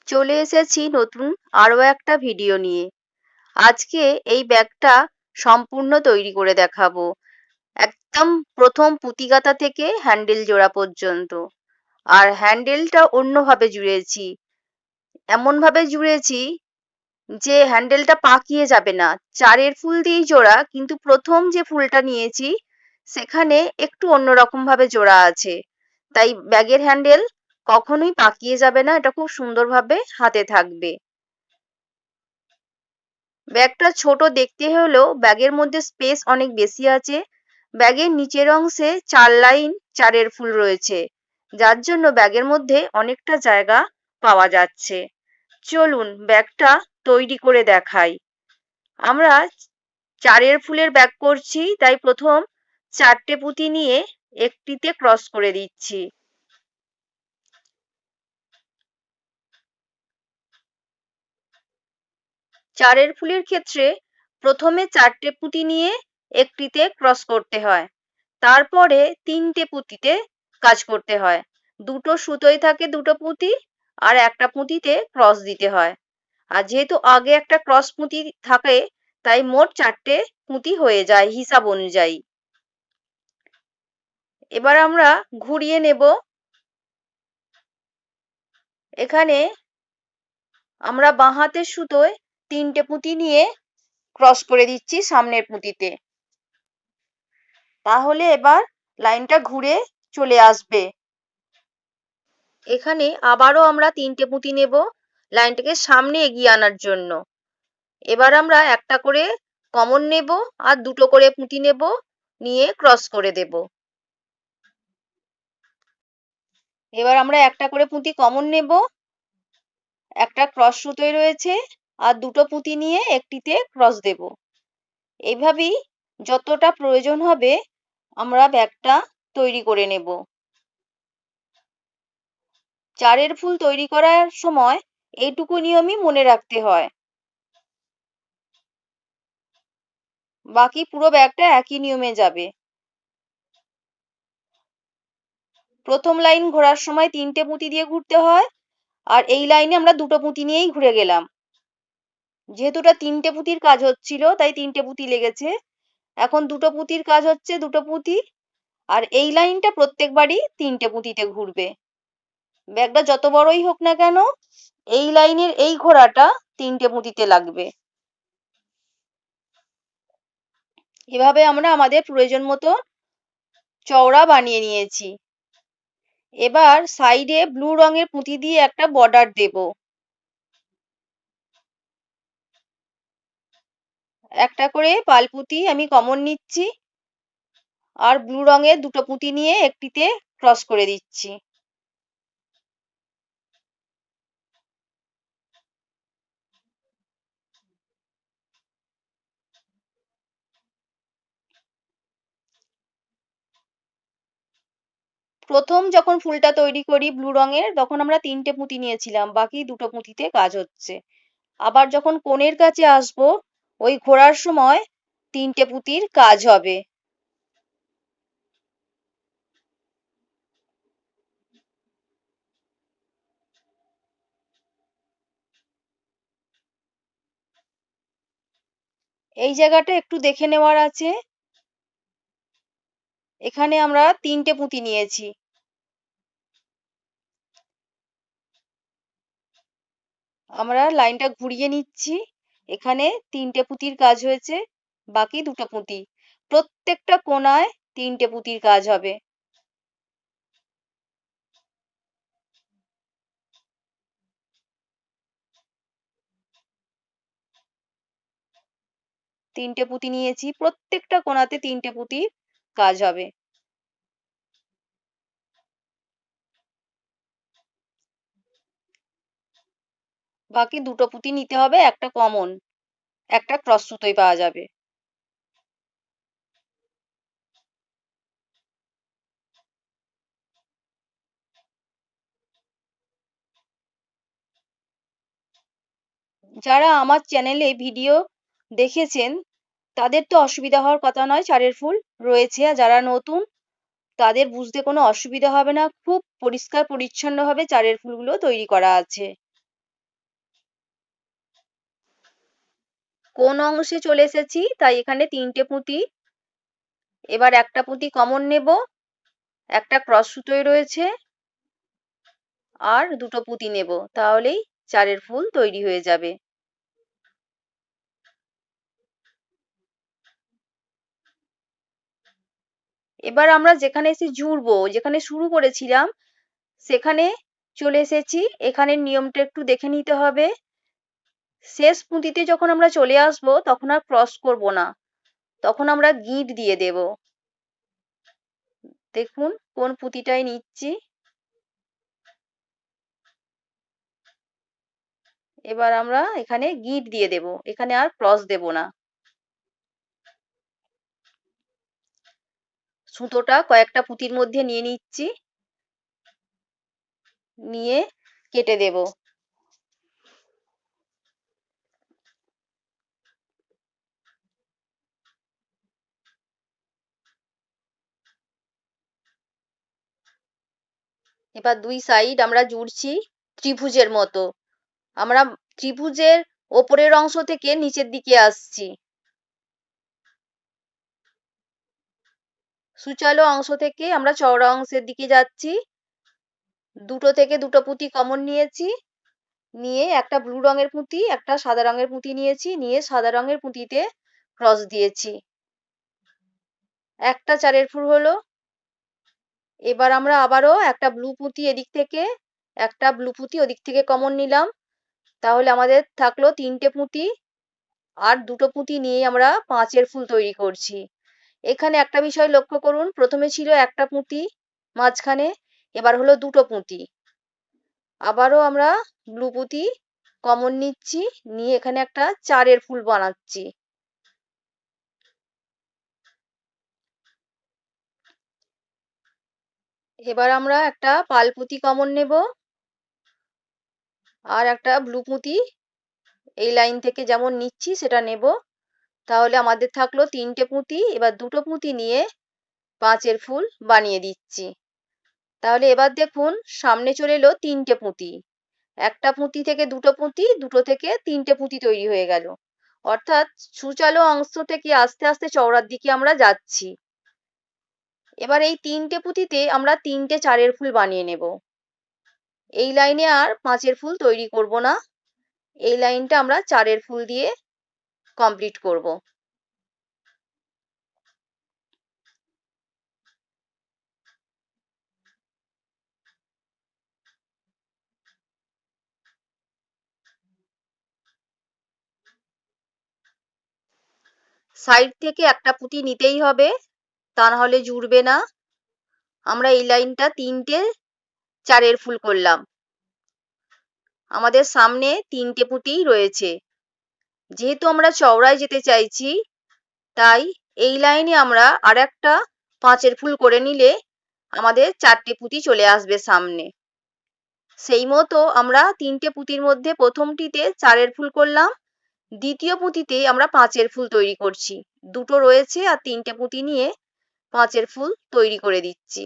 চলে এসেছি নতুন আরো একটা ভিডিও নিয়ে। আজকে এই ব্যাগটা সম্পূর্ণ তৈরি করে দেখাবো। একদম প্রথম পুঁতি গাঁথা থেকে হ্যান্ডেল জোড়া পর্যন্ত। আর হ্যান্ডেলটা অন্যভাবে জুড়েছি। এমন ভাবে জুড়েছি যে হ্যান্ডেলটা পাকিয়ে যাবে না। চারের ফুল দিয়েই জোড়া, কিন্তু প্রথম যে ফুলটা নিয়েছি সেখানে একটু অন্যরকম ভাবে জোড়া আছে। তাই ব্যাগের হ্যান্ডেল কখনোই পাকিয়ে যাবে না, এটা খুব সুন্দরভাবে হাতে থাকবে। ব্যাগটা ছোট দেখতে হলেও ব্যাগের মধ্যে স্পেস অনেক বেশি আছে। ব্যাগের নিচের অংশে 4 লাইন চারের ফুল রয়েছে, যার জন্য ব্যাগের মধ্যে অনেকটা জায়গা পাওয়া যাচ্ছে। চলুন ব্যাগটা তৈরি করে দেখাই। আমরা চারের ফুলের ব্যাগ করছি, তাই প্রথম 4টে পুঁতি নিয়ে একটিতে ক্রস করে দিচ্ছি। চারের ফুলের ক্ষেত্রে প্রথমে 4টে পুঁতি নিয়ে একটিতে ক্রস করতে হয়, তারপরে 3টে পুঁতিতে কাজ করতে হয়। দুটো সুতোয় থাকে দুটো পুঁতি, আর একটা পুঁতিতে ক্রস দিতে হয়। আর যেহেতু আগে একটা ক্রস পুঁতি থাকে, তাই মোট 4টে পুঁতি হয়ে যায় হিসাব অনুযায়ী। এবার আমরা ঘুরিয়ে নেব। এখানে আমরা বাঁ হাতের সুতোয় 3টে পুঁতি নিয়ে ক্রস করে দিচ্ছি সামনের পুঁতিতে। তাহলে এবার লাইনটা ঘুরে চলে আসবে। এখানে আবারও আমরা 3টে পুঁতি নেব লাইনটাকে সামনে এগিয়ে আনার জন্য। এবার আমরা একটা করে কমন নেব আর দুটো করে পুঁতি নেব, নিয়ে ক্রস করে দেব। এবার আমরা একটা করে পুঁতি কমন নেব, একটা ক্রস সুতোয় রয়েছে, আর দুটো পুঁতি নিয়ে একটিতে ক্রস দেব। এইভাবেই যতটা প্রয়োজন হবে আমরা ব্যাগটা তৈরি করে নেব। চারের ফুল তৈরি করার সময় এইটুকু নিয়মই মনে রাখতে হয়, বাকি পুরো ব্যাগটা একই নিয়মে যাবে। প্রথম লাইন ঘোরার সময় 3টে পুঁতি দিয়ে ঘুরতে হয়, আর এই লাইনে আমরা দুটো পুঁতি নিয়েই ঘুরে গেলাম। যেহেতু এটা 3টে পুঁতির কাজ হচ্ছিল, তাই 3টে পুঁতি লেগেছে। এখন দুটো পুঁতির কাজ হচ্ছে, দুটো পুঁতি। আর এই লাইনটা প্রত্যেকবারই 3টে পুঁতিতে ঘুরবে। ব্যাগটা যত বড়ই হোক না কেন, এই লাইনের এই ঘোরাটা 3টে পুঁতিতে লাগবে। এভাবে আমরা আমাদের প্রয়োজন মতো চওড়া বানিয়ে নিয়েছি। এবার সাইডে ব্লু রঙের পুঁতি দিয়ে একটা বর্ডার দেব। একটা করে পালপুঁতি আমি কমন নিচ্ছি, আর ব্লু রঙের দুটো পুঁতি নিয়ে একটিতে ক্রস করে দিচ্ছি। প্রথম যখন ফুলটা তৈরি করি ব্লু রঙের, তখন আমরা 3টে পুঁতি নিয়েছিলাম, বাকি দুটো পুঁতিতে কাজ হচ্ছে। আবার যখন কোণের কাছে আসবো, ওই ঘোরার সময় 3টে পুঁতির কাজ হবে। এই জায়গাটা একটু দেখে নেওয়ার আছে। এখানে আমরা 3টে পুঁতি নিয়েছি। আমরা লাইনটা ঘুরিয়ে নিচ্ছি। এখানে 3টে পুঁতির কাজ হয়েছে, বাকি দুটো পুঁতি। প্রত্যেকটা কোণায় 3টে পুঁতির কাজ হবে। 3টে পুঁতি নিয়েছি, প্রত্যেকটা কোণাতে 3টে পুঁতির কাজ হবে। বাকি দুটো পুঁতি নিতে হবে, একটা কমন, একটা ক্রস সুতোয় পাওয়া যাবে। যারা আমার চ্যানেলে ভিডিও দেখেছেন তাদের তো অসুবিধা হওয়ার কথা নয়, চারের ফুল রয়েছে। আর যারা নতুন তাদের বুঝতে কোনো অসুবিধা হবে না, খুব পরিষ্কার পরিচ্ছন্নভাবে চারের ফুলগুলো তৈরি করা আছে। কোন অংশে চলে এসেছি, তাই এখানে 3টে পুঁতি। এবার একটা পুঁতি কমন নেব, একটা ক্রস সুতোই রয়েছে, আর দুটো পুঁতি নেব, তাহলেই চারের ফুল তৈরি হয়ে যাবে। এবার আমরা যেখানে এসে জুড়বো, যেখানে শুরু করেছিলাম সেখানে চলে এসেছি। এখানের নিয়মটা একটু দেখে নিতে হবে। শেষ পুঁতিতে যখন আমরা চলে আসব তখন আর ক্রস করব না, তখন আমরা গিঁট দিয়ে দেব। দেখুন কোন পুঁতিটায় নিচ্ছি। এবার আমরা এখানে গিঁট দিয়ে দেব, এখানে আর ক্রস দেব না। সুতোটা কয়েকটা পুঁতির মধ্যে নিয়ে নিচ্ছি, নিয়ে কেটে দেব। এবার দুই সাইড আমরা জুড়ছি ত্রিভুজের মতো। আমরা ত্রিভুজের ওপরের অংশ থেকে নিচের দিকে আসছি, সূচালো অংশ থেকে আমরা চওড়া অংশের দিকে যাচ্ছি। দুটো থেকে দুটো পুঁতি কমন নিয়েছি, নিয়ে একটা ব্লু রঙের পুঁতি, একটা সাদা রঙের পুঁতি নিয়েছি, নিয়ে সাদা রঙের পুঁতিতে ক্রস দিয়েছি। একটা চারের ফুল হলো। এবার আমরা আবারও একটা ব্লু পুঁতি এদিক থেকে, একটা ব্লু পুঁতি ওদিক থেকে কমন নিলাম, তাহলে আমাদের থাকলো 3টে পুঁতি। আর দুটো পুঁতি নিয়ে আমরা 5এর ফুল তৈরি করছি। এখানে একটা বিষয় লক্ষ্য করুন, প্রথমে ছিল একটা পুঁতি মাঝখানে, এবার হলো দুটো পুঁতি। আবারও আমরা ব্লু পুঁতি কমন নিচ্ছি, নিয়ে এখানে একটা চারের ফুল বানাচ্ছি। এবার আমরা একটা পাল পুঁতি কমন নেব, আর একটা ব্লু পুঁতি এই লাইন থেকে যেমন নিচ্ছি সেটা নেব, তাহলে আমাদের থাকলো 3টে পুঁতি। এবার দুটো পুঁতি নিয়ে 5এর ফুল বানিয়ে দিচ্ছি। তাহলে এবার দেখুন সামনে চলে এলো 3টে পুঁতি। একটা পুঁতি থেকে দুটো পুঁতি, দুটো থেকে 3টে পুঁতি তৈরি হয়ে গেল। অর্থাৎ সূচালো অংশ থেকে আস্তে আস্তে চওড়ার দিকে আমরা যাচ্ছি। এবার এই 3টে পুঁতিতে আমরা 3টে চারের ফুল বানিয়ে নেব। এই লাইনে আর 5এর ফুল তৈরি করব না, এই লাইনটা আমরা চারের ফুল দিয়ে কমপ্লিট করব। সাইড থেকে একটা পুঁতি নিতেই হবে, তা না হলে জুড়বে না। আমরা এই লাইনটা 3টে চারের ফুল করলাম। আমাদের সামনে 3টে পুঁতিই রয়েছে। যেহেতু আমরা চওড়ায় যেতে চাইছি, তাই এই লাইনে আমরা আর একটা 5এর ফুল করে নিলে আমাদের 4টে পুঁতি চলে আসবে সামনে। সেই মতো আমরা 3টে পুঁতির মধ্যে প্রথমটিতে চারের ফুল করলাম, দ্বিতীয় পুঁতিতে আমরা 5এর ফুল তৈরি করছি। দুটো রয়েছে আর 3টে পুঁতি নিয়ে 5এর ফুল তৈরি করে দিচ্ছি।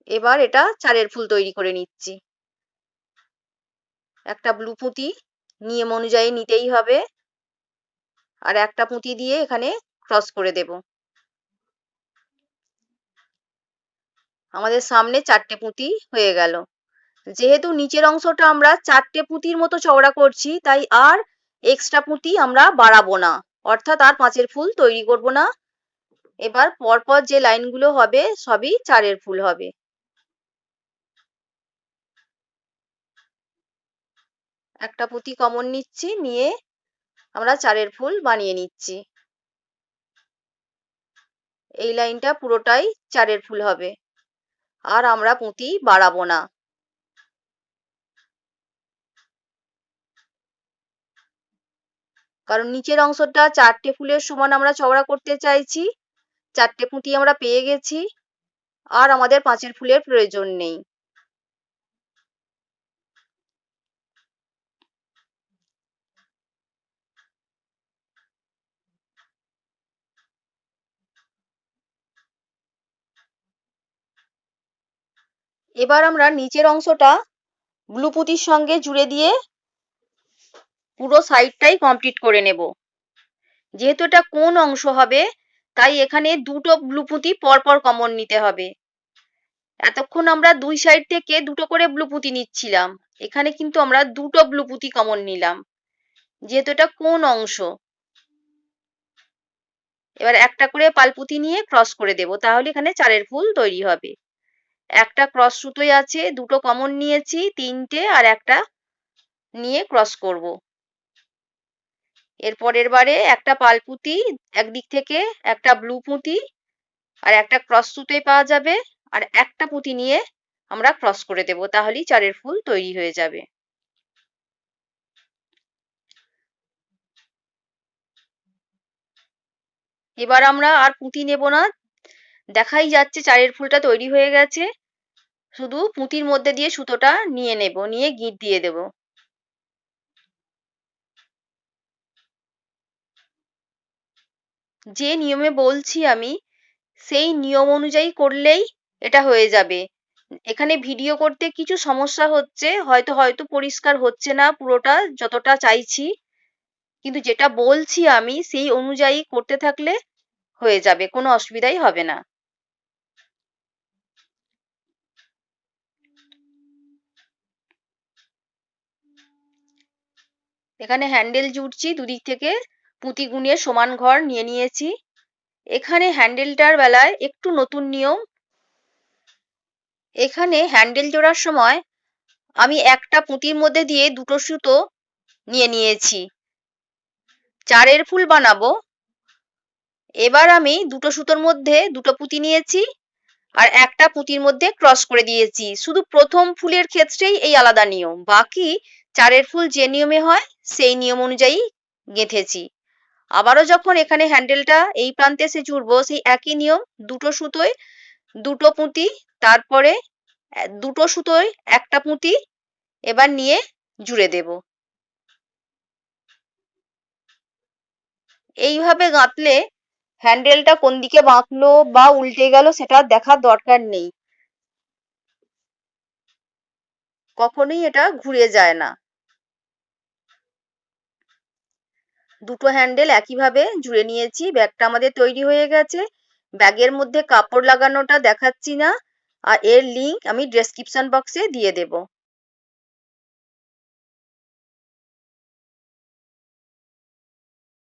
এবার এটা চারের ফুল তৈরি করে নিচ্ছি। একটা ব্লু পুঁতি নিয়ম অনুযায়ী নিতেই হবে, আর একটা পুঁতি দিয়ে এখানে ক্রস করে দেব। আমাদের সামনে 4টে পুঁতি হয়ে গেল। যেহেতু নিচের অংশটা আমরা 4টে পুঁতির মতো চওড়া করছি, তাই আর এক্সট্রা পুঁতি আমরা বাড়াবো না, অর্থাৎ আর 5এর ফুল তৈরি করব না। এবার পরপর যে লাইনগুলো হবে সবই চারের ফুল হবে। একটা পুঁতি কমন নিচ্ছি, নিয়ে আমরা চারের ফুল বানিয়ে নিচ্ছি। এই লাইনটা পুরোটাই চারের ফুল হবে, আর আমরা পুঁতি বাড়াবো না। কারণ নিচের অংশটা 4টে ফুলের সমান আমরা চওড়া করতে চাইছি। 4টে পুঁতি আমরা পেয়ে গেছি, আর আমাদের 5এর ফুলের প্রয়োজন নেই। এবার আমরা নিচের অংশটা ব্লু পুঁতির সঙ্গে জুড়ে দিয়ে পুরো সাইডটাই কমপ্লিট করে নেব। যেহেতু এটা কোন অংশ হবে তাই এখানে দুটো ব্লু পুঁতি পরপর কমন নিতে হবে। এতক্ষণ আমরা দুই সাইড থেকে দুটো করে ব্লু পুঁতি নিচ্ছিলাম, এখানে কিন্তু আমরা দুটো ব্লু পুঁতি কমন নিলাম যেহেতু এটা কোন অংশ। এবার একটা করে পালপুঁতি নিয়ে ক্রস করে দেব, তাহলে এখানে চারের ফুল তৈরি হবে। একটা ক্রস সুতোই আছে, দুটো কমন নিয়েছি, তিনটে আর একটা নিয়ে ক্রস করব। এর পরের বারে একটা পালপুঁতি একদিক থেকে, একটা ব্লু পুঁতি আর একটা ক্রস সুতোয় পাওয়া যাবে, আর একটা পুঁতি নিয়ে আমরা ক্রস করে দেব, তাহলেই চারের ফুল তৈরি হয়ে যাবে। এবার আমরা আর পুঁতি নেব না, দেখাই যাচ্ছে চারের ফুলটা তৈরি হয়ে গেছে। শুধু পুঁতির মধ্যে দিয়ে সুতোটা নিয়ে নেব, নিয়ে গিঁট দিয়ে দেব। যে নিয়মে বলছি আমি সেই নিয়ম অনুযায়ী করলেই এটা হয়ে যাবে। এখানে ভিডিও করতে কিছু সমস্যা হচ্ছে, হয়তো পরিষ্কার হচ্ছে না পুরোটা যতটা চাইছি, কিন্তু যেটা বলছি আমি সেই অনুযায়ী করতে থাকলে হয়ে যাবে, কোনো অসুবিধাই হবে না। এখানে হ্যান্ডেল জুড়ছি, দুদিক থেকে পুঁতি গুনিয়ে সমান ঘর নিয়ে নিয়েছি। এখানে হ্যান্ডেলটার বেলায় একটু নতুন নিয়ম। এখানে হ্যান্ডেল জোড়ার সময় আমি একটা পুঁতির মধ্যে দিয়ে দুটো সুতো নিয়ে নিয়েছি, চারের ফুল বানাবো। এবার আমি দুটো সুতোর মধ্যে দুটো পুঁতি নিয়েছি আর একটা পুঁতির মধ্যে ক্রস করে দিয়েছি। শুধু প্রথম ফুলের ক্ষেত্রেই এই আলাদা নিয়ম, বাকি চারের ফুল যে নিয়মে হয় সেই নিয়ম অনুযায়ী গেঁথেছি। আবারও যখন এখানে হ্যান্ডেলটা এই প্রান্তে এসে জুড়বো, সেই একই নিয়ম, দুটো সুতোয় দুটো পুঁতি, তারপরে দুটো সুতোয় একটা পুঁতি এবার নিয়ে জুড়ে দেব। এইভাবে গাঁথলে হ্যান্ডেলটা কোন দিকে বাঁকলো বা উল্টে গেল সেটা দেখার দরকার নেই, কখনোই এটা ঘুরে যায় না। দুটো হ্যান্ডেল একইভাবে জুড়ে নিয়েছি, ব্যাগটা আমাদের তৈরি হয়ে গেছে। ব্যাগের মধ্যে কাপড় লাগানোটা দেখাচ্ছি না, আর এর লিংক আমি ডেসক্রিপশন বক্সে দিয়ে দেব।